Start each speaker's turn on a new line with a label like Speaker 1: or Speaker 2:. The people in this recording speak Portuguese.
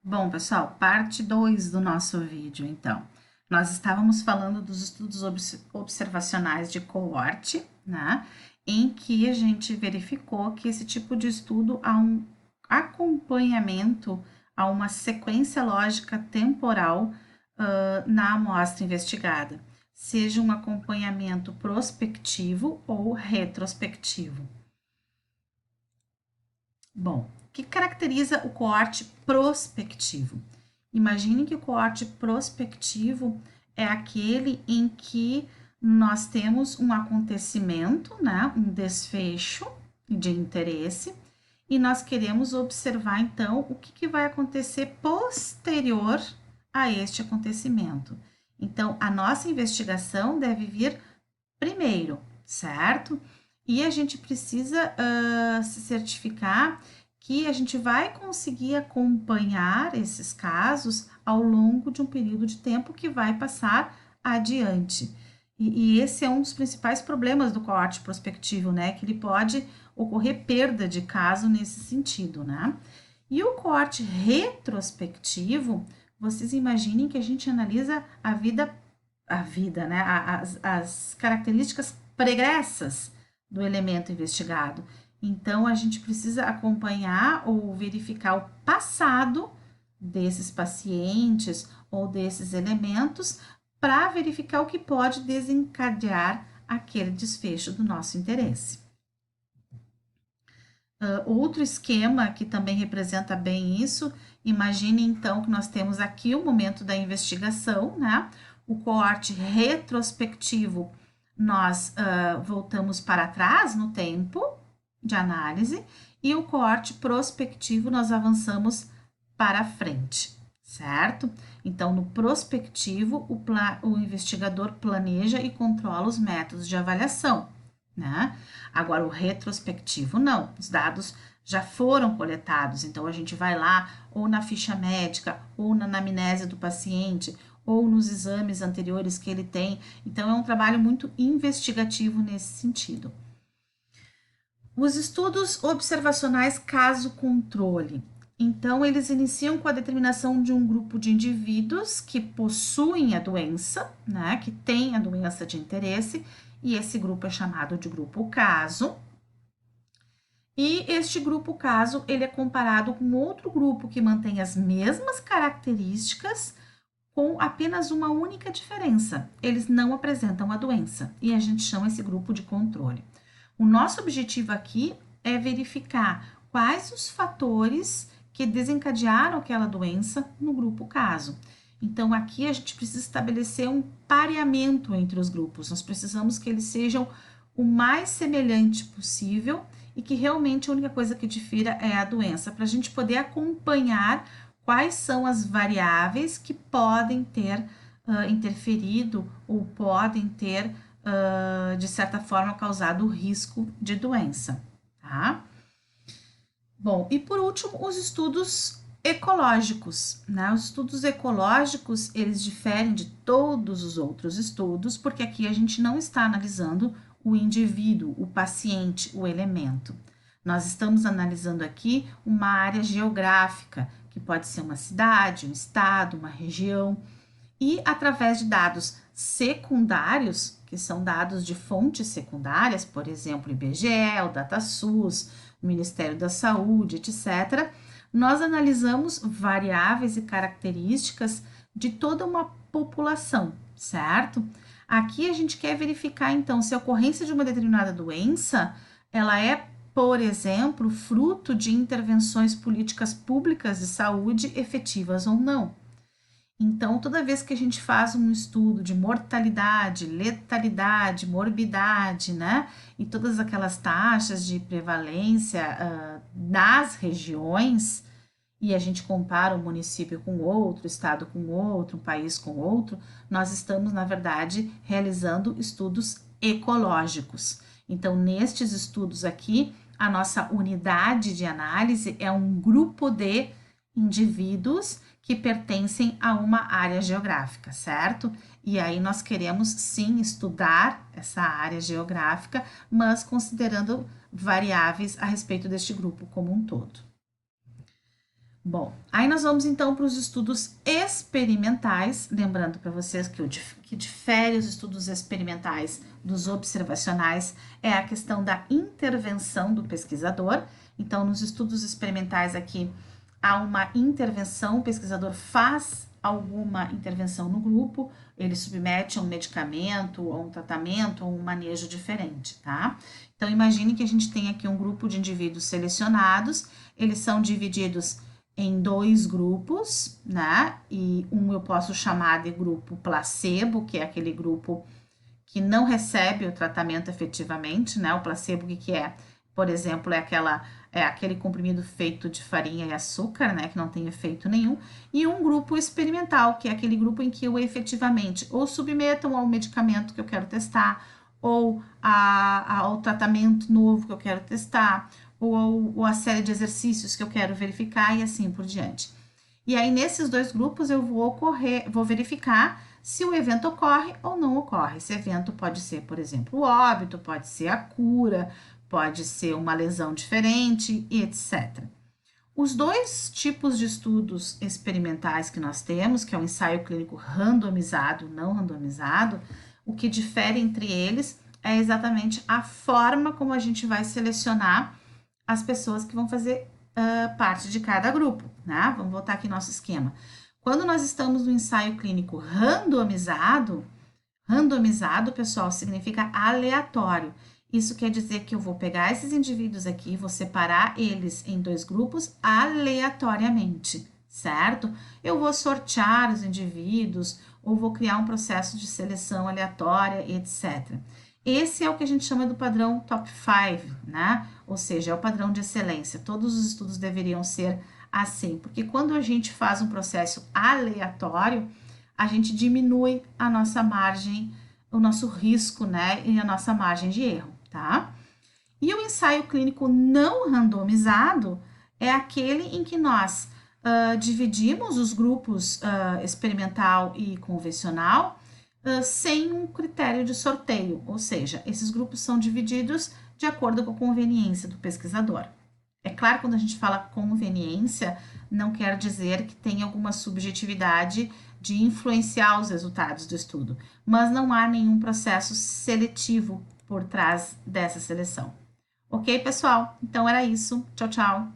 Speaker 1: Bom, pessoal, parte 2 do nosso vídeo, então. Nós estávamos falando dos estudos observacionais de coorte, né? Em que a gente verificou que esse tipo de estudo há um acompanhamento, a uma sequência lógica temporal na amostra investigada, seja um acompanhamento prospectivo ou retrospectivo. Bom, o que caracteriza o coorte prospectivo? Imagine que o coorte prospectivo é aquele em que nós temos um acontecimento, né, um desfecho de interesse, e nós queremos observar então o que vai acontecer posterior a este acontecimento. Então, a nossa investigação deve vir primeiro, certo? E a gente precisa se certificar que a gente vai conseguir acompanhar esses casos ao longo de um período de tempo que vai passar adiante. E esse é um dos principais problemas do coorte prospectivo, né? Que ele pode ocorrer perda de caso nesse sentido, né? E o coorte retrospectivo, vocês imaginem que a gente analisa a vida, né? As características pregressas do elemento investigado. Então, a gente precisa acompanhar ou verificar o passado desses pacientes ou desses elementos para verificar o que pode desencadear aquele desfecho do nosso interesse. Outro esquema que também representa bem isso, imagine então que nós temos aqui o momento da investigação, né? O coorte retrospectivo, nós voltamos para trás no tempo de análise, e o coorte prospectivo, nós avançamos para frente, certo? Então, no prospectivo, o investigador planeja e controla os métodos de avaliação, né? Agora, o retrospectivo, não. Os dados já foram coletados, então a gente vai lá ou na ficha médica, ou na anamnese do paciente, ou nos exames anteriores que ele tem. Então, é um trabalho muito investigativo nesse sentido. Os estudos observacionais caso-controle. Então, eles iniciam com a determinação de um grupo de indivíduos que possuem a doença, né, que tem a doença de interesse, e esse grupo é chamado de grupo caso. E este grupo caso, ele é comparado com outro grupo que mantém as mesmas características, com apenas uma única diferença: eles não apresentam a doença, e a gente chama esse grupo de controle. O nosso objetivo aqui é verificar quais os fatores que desencadearam aquela doença no grupo caso. Então, aqui a gente precisa estabelecer um pareamento entre os grupos. Nós precisamos que eles sejam o mais semelhante possível e que realmente a única coisa que difira é a doença, para a gente poder acompanhar quais são as variáveis que podem ter interferido ou podem ter, de certa forma, causado risco de doença, tá? Bom, e por último, os estudos ecológicos, né? Os estudos ecológicos, eles diferem de todos os outros estudos, porque aqui a gente não está analisando o indivíduo, o paciente, o elemento. Nós estamos analisando aqui uma área geográfica, que pode ser uma cidade, um estado, uma região, e através de dados secundários, que são dados de fontes secundárias, por exemplo, IBGE, o DataSUS, o Ministério da Saúde, etc., nós analisamos variáveis e características de toda uma população, certo? Aqui a gente quer verificar, então, se a ocorrência de uma determinada doença, ela é, por exemplo, fruto de intervenções políticas públicas de saúde efetivas ou não. Então, toda vez que a gente faz um estudo de mortalidade, letalidade, morbidade, né, e todas aquelas taxas de prevalência nas regiões, e a gente compara um município com outro, estado com outro, um país com outro, nós estamos, na verdade, realizando estudos ecológicos. Então, nestes estudos aqui, a nossa unidade de análise é um grupo de indivíduos que pertencem a uma área geográfica, certo? E aí nós queremos sim estudar essa área geográfica, mas considerando variáveis a respeito deste grupo como um todo. Bom, aí nós vamos então para os estudos experimentais, lembrando para vocês que o que difere os estudos experimentais dos observacionais é a questão da intervenção do pesquisador. Então, nos estudos experimentais aqui há uma intervenção, o pesquisador faz alguma intervenção no grupo, ele submete a um medicamento, a um tratamento, a um manejo diferente, tá? Então, imagine que a gente tem aqui um grupo de indivíduos selecionados, eles são divididos em dois grupos, né? E um eu posso chamar de grupo placebo, que é aquele grupo que não recebe o tratamento efetivamente, né? O placebo, o que é? Por exemplo, é aquele comprimido feito de farinha e açúcar, né? Que não tem efeito nenhum. E um grupo experimental, que é aquele grupo em que eu efetivamente ou submetam ao medicamento que eu quero testar, ou ao tratamento novo que eu quero testar, ou a série de exercícios que eu quero verificar e assim por diante. E aí, nesses dois grupos, eu vou verificar se o evento ocorre ou não ocorre. Esse evento pode ser, por exemplo, o óbito, pode ser a cura, pode ser uma lesão diferente e etc. Os dois tipos de estudos experimentais que nós temos, que é o ensaio clínico randomizado e não randomizado, o que difere entre eles é exatamente a forma como a gente vai selecionar as pessoas que vão fazer parte de cada grupo, né? Vamos voltar aqui no nosso esquema. Quando nós estamos no ensaio clínico randomizado, pessoal, significa aleatório. Isso quer dizer que eu vou pegar esses indivíduos aqui, vou separar eles em dois grupos aleatoriamente, certo? Eu vou sortear os indivíduos ou vou criar um processo de seleção aleatória, etc. Esse é o que a gente chama do padrão top 5, né? Ou seja, é o padrão de excelência. Todos os estudos deveriam ser assim, porque quando a gente faz um processo aleatório, a gente diminui a nossa margem, o nosso risco, né? E a nossa margem de erro, tá? E o ensaio clínico não randomizado é aquele em que nós dividimos os grupos experimental e convencional sem um critério de sorteio, ou seja, esses grupos são divididos de acordo com a conveniência do pesquisador. É claro, quando a gente fala conveniência, não quer dizer que tem alguma subjetividade de influenciar os resultados do estudo, mas não há nenhum processo seletivo por trás dessa seleção. Ok, pessoal? Então era isso. Tchau, tchau.